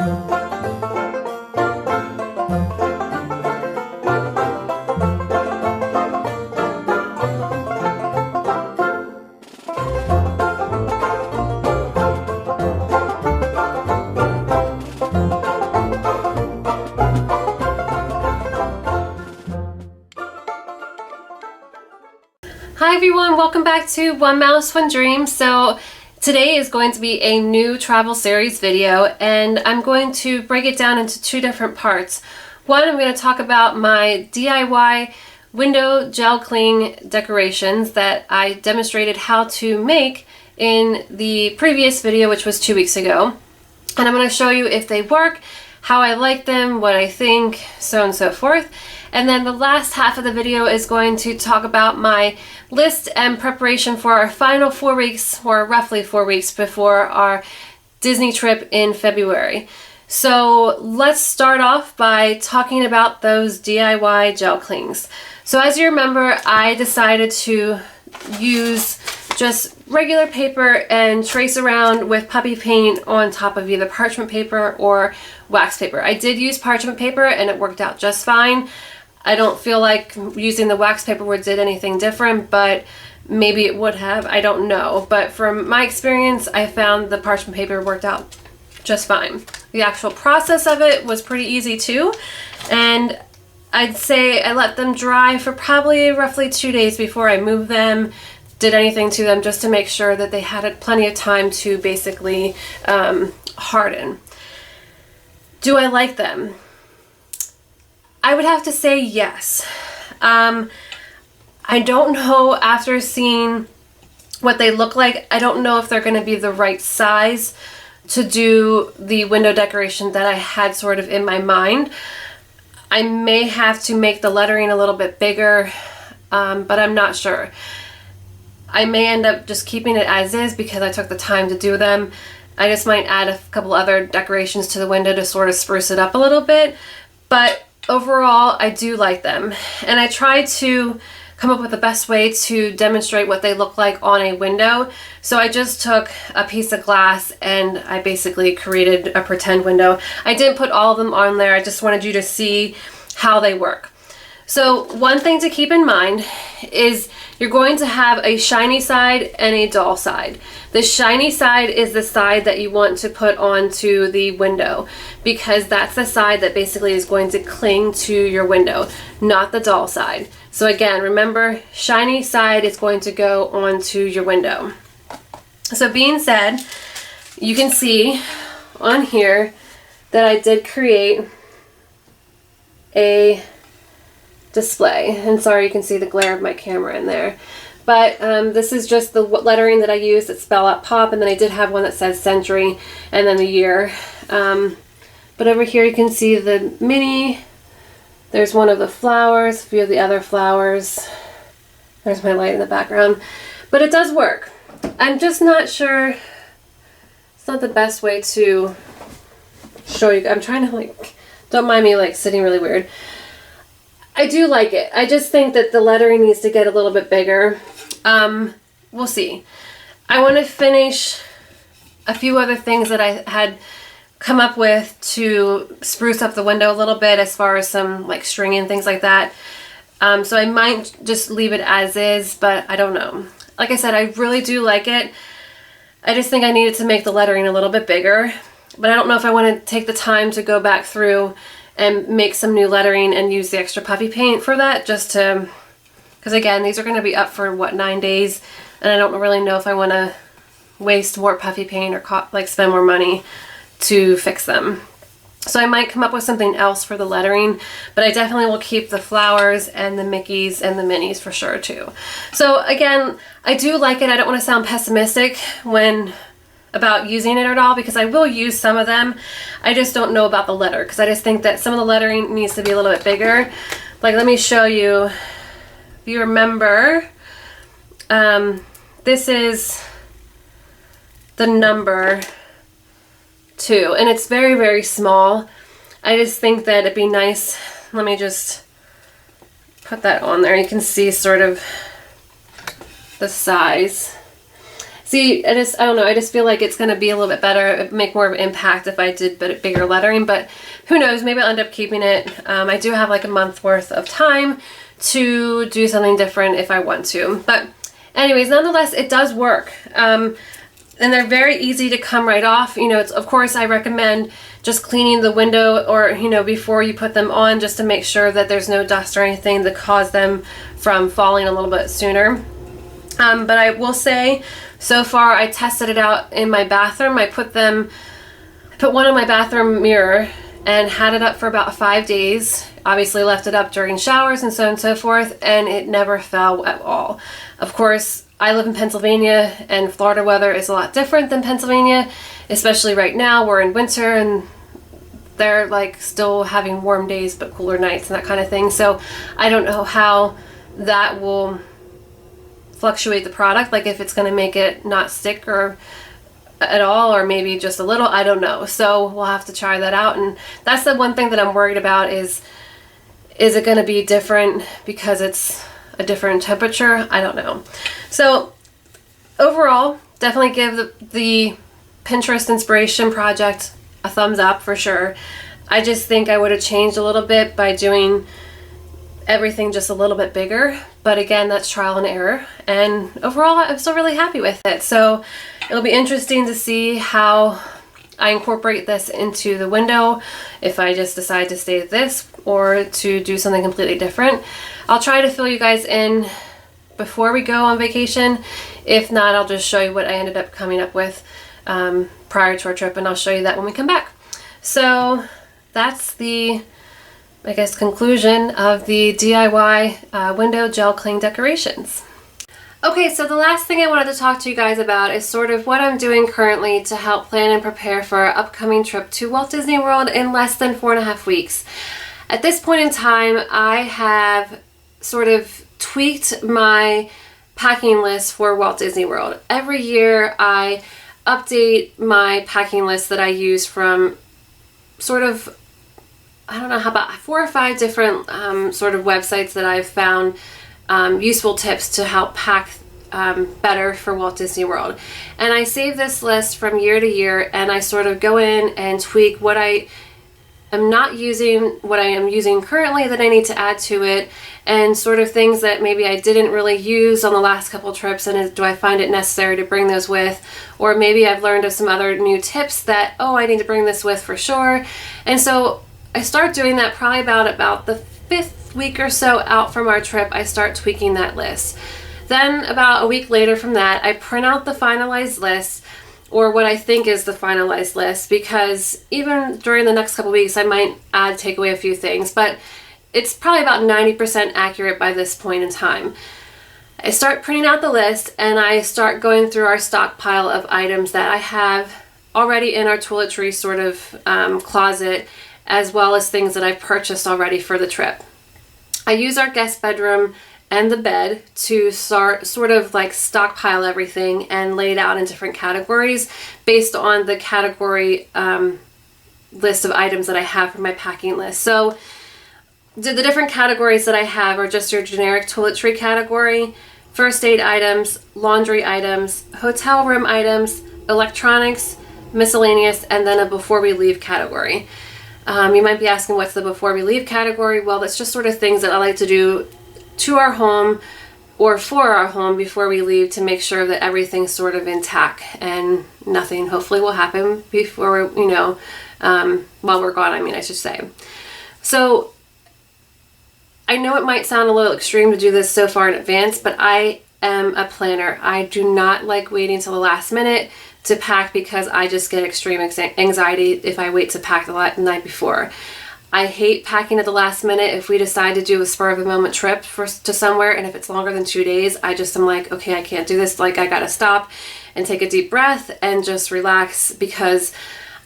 Hi everyone, welcome back to One Mouse, One Dream. So today is going to be a new travel series video, and I'm going to break it down into two different parts. One, I'm going to talk about my DIY window gel cling decorations that I demonstrated how to make in the previous video, which was 2 weeks ago. And I'm going to show you if they work, how I like them, what I think, so on and so forth. And then the last half of the video is going to talk about my list and preparation for our final 4 weeks, or roughly 4 weeks, before our Disney trip in February. So let's start off by talking about those DIY gel clings. So as you remember, I decided to use just regular paper and trace around with puppy paint on top of either parchment paper or wax paper. I did use parchment paper and it worked out just fine. I don't feel like using the wax paper did anything different, but maybe it would have, I don't know. But from my experience, I found the parchment paper worked out just fine. The actual process of it was pretty easy too, and I'd say I let them dry for probably roughly 2 days before I moved them, did anything to them, just to make sure that they had plenty of time to basically harden. Do I like them? I would have to say yes. I don't know, after seeing what they look like, I don't know if they're going to be the right size to do the window decoration that I had sort of in my mind. I may have to make the lettering a little bit bigger, but I'm not sure. I may end up just keeping it as is because I took the time to do them. I just might add a couple other decorations to the window to sort of spruce it up a little bit, but overall, I do like them, and I tried to come up with the best way to demonstrate what they look like on a window. So I just took a piece of glass and I basically created a pretend window. I didn't put all of them on there, I just wanted you to see how they work. So one thing to keep in mind is you're going to have a shiny side and a dull side. The shiny side is the side that you want to put onto the window, because that's the side that basically is going to cling to your window, not the dull side. So again, remember, shiny side is going to go onto your window. So being said, you can see on here that I did create a display, and sorry you can see the glare of my camera in there, but this is just the lettering that I used that spell out pop, and then I did have one that says century and then the year. But over here you can see the mini, there's one of the flowers, a few of the other flowers, there's my light in the background, but it does work. I'm just not sure, it's not the best way to show you. I'm trying to, like, don't mind me like sitting really weird. I do like it. I just think that the lettering needs to get a little bit bigger. We'll see. I want to finish a few other things that I had come up with to spruce up the window a little bit, as far as some like string and things like that. So I might just leave it as is, but I don't know. Like I said, I really do like it. I just think I needed to make the lettering a little bit bigger, but I don't know if I want to take the time to go back through and make some new lettering and use the extra puppy paint for that, just to, because again, these are going to be up for what, 9 days, and I don't really know if I want to waste more puppy paint or like spend more money to fix them. So I might come up with something else for the lettering, but I definitely will keep the flowers and the Mickeys and the minis for sure too. So again, I do like it. I don't want to sound pessimistic about using it at all, because I will use some of them. I just don't know about the letter, because I just think that some of the lettering needs to be a little bit bigger. Like, let me show you. If you remember, this is the number 2, and it's very, very small. I just think that it'd be nice. Let me just put that on there. You can see sort of the size. See, I don't know, I just feel like it's going to be a little bit better, make more of an impact if I did bigger lettering, but who knows, maybe I'll end up keeping it. I do have like a month worth of time to do something different if I want to. But anyways, nonetheless, it does work. And they're very easy to come right off. You know, it's, of course, I recommend just cleaning the window or, you know, before you put them on, just to make sure that there's no dust or anything that cause them from falling a little bit sooner. But I will say, so far I tested it out in my bathroom. I put one on my bathroom mirror and had it up for about 5 days. Obviously left it up during showers and so on and so forth, and it never fell at all. Of course, I live in Pennsylvania, and Florida weather is a lot different than Pennsylvania, especially right now. We're in winter and they're like still having warm days but cooler nights and that kind of thing. So I don't know how that will fluctuate the product, like if it's going to make it not stick or at all, or maybe just a little, I don't know. So we'll have to try that out. And that's the one thing that I'm worried about is it going to be different because it's a different temperature? I don't know. So overall, definitely give the Pinterest inspiration project a thumbs up for sure. I just think I would have changed a little bit by doing everything just a little bit bigger, but again, that's trial and error, and overall I'm still really happy with it. So it'll be interesting to see how I incorporate this into the window, if I just decide to stay with this or to do something completely different. I'll try to fill you guys in before we go on vacation. If not, I'll just show you what I ended up coming up with prior to our trip, and I'll show you that when we come back. So that's the, I guess, conclusion of the DIY window gel cling decorations. Okay, so the last thing I wanted to talk to you guys about is sort of what I'm doing currently to help plan and prepare for our upcoming trip to Walt Disney World in less than 4.5 weeks. At this point in time, I have sort of tweaked my packing list for Walt Disney World. Every year I update my packing list that I use from sort of, I don't know, how about 4 or 5 different sort of websites that I've found useful tips to help pack better for Walt Disney World. And I save this list from year to year, and I sort of go in and tweak what I am not using, what I am using currently that I need to add to it, and sort of things that maybe I didn't really use on the last couple trips, and do I find it necessary to bring those with, or maybe I've learned of some other new tips that, oh, I need to bring this with for sure. And so I start doing that probably about the 5th week or so out from our trip. I start tweaking that list. Then about a week later from that, I print out the finalized list, or what I think is the finalized list, because even during the next couple weeks I might take away a few things, but it's probably about 90% accurate by this point in time. I start printing out the list, and I start going through our stockpile of items that I have already in our toiletry sort of closet, as well as things that I've purchased already for the trip. I use our guest bedroom and the bed to start sort of like stockpile everything and lay it out in different categories based on the category list of items that I have for my packing list. So the different categories that I have are just your generic toiletry category, first aid items, laundry items, hotel room items, electronics, miscellaneous, and then a before we leave category. You might be asking, what's the before we leave category? Well, that's just sort of things that I like to do to our home or for our home before we leave, to make sure that everything's sort of intact and nothing hopefully will happen before, you know, while we're gone, I mean, I should say. So I know it might sound a little extreme to do this so far in advance, but I am a planner. I do not like waiting till the last minute to pack, because I just get extreme anxiety if I wait to pack the night before. I hate packing at the last minute. If we decide to do a spur of the moment trip to somewhere, and if it's longer than 2 days, I just am like, okay, I can't do this. Like, I gotta stop and take a deep breath and just relax, because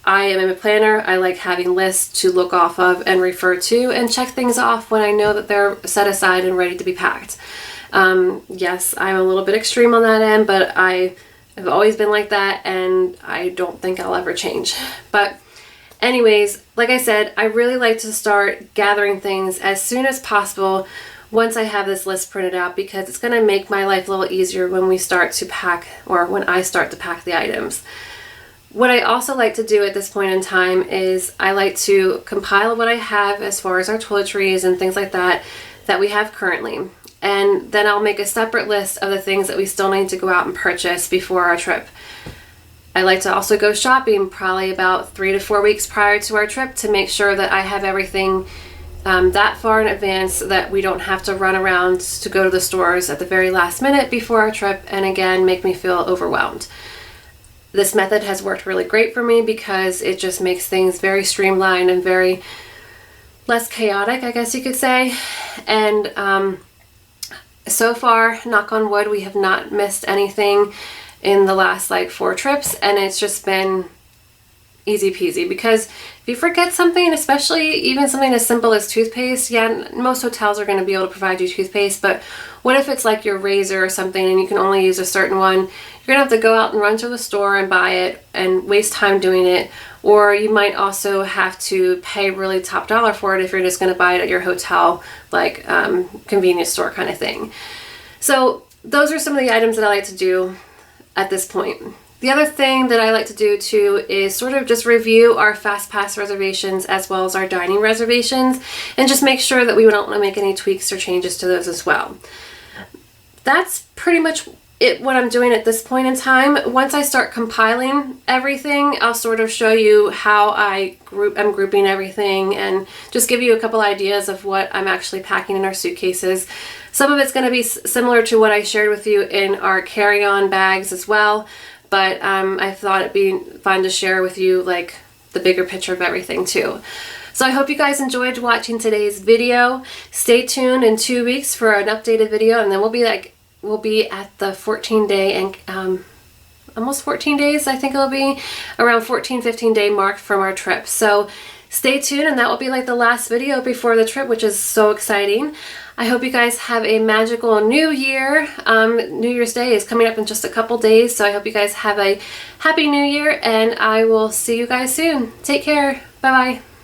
I am a planner. I like having lists to look off of and refer to and check things off when I know that they're set aside and ready to be packed. Yes, I'm a little bit extreme on that end, but I've always been like that, and I don't think I'll ever change. But anyways, like I said, I really like to start gathering things as soon as possible once I have this list printed out, because it's going to make my life a little easier when we start to pack, or when I start to pack the items. What I also like to do at this point in time is I like to compile what I have as far as our toiletries and things like that we have currently. And then I'll make a separate list of the things that we still need to go out and purchase before our trip. I like to also go shopping probably about 3 to 4 weeks prior to our trip to make sure that I have everything that far in advance, so that we don't have to run around to go to the stores at the very last minute before our trip and again make me feel overwhelmed. This method has worked really great for me because it just makes things very streamlined and very less chaotic, I guess you could say. And so far, knock on wood, we have not missed anything in the last like 4 trips, and it's just been easy peasy. Because if you forget something, especially even something as simple as toothpaste, yeah, most hotels are going to be able to provide you toothpaste, but what if it's like your razor or something and you can only use a certain one? You're going to have to go out and run to the store and buy it and waste time doing it. Or you might also have to pay really top dollar for it if you're just going to buy it at your hotel, like convenience store kind of thing. So those are some of the items that I like to do at this point. The other thing that I like to do too is sort of just review our fast pass reservations as well as our dining reservations, and just make sure that we don't want to make any tweaks or changes to those as well. That's pretty much what I'm doing at this point in time. Once I start compiling everything, I'll sort of show you how I'm grouping everything and just give you a couple ideas of what I'm actually packing in our suitcases. Some of it's going to be similar to what I shared with you in our carry-on bags as well, but I thought it'd be fun to share with you like the bigger picture of everything too. So I hope you guys enjoyed watching today's video. Stay tuned in 2 weeks for an updated video, and then we'll be at the 14-day and almost 14 days, I think it'll be around 14-15 day mark from our trip. So stay tuned, and that will be like the last video before the trip, which is so exciting. I hope you guys have a magical new year. New Year's Day is coming up in just a couple days, so I hope you guys have a happy new year, and I will see you guys soon. Take care. Bye-bye.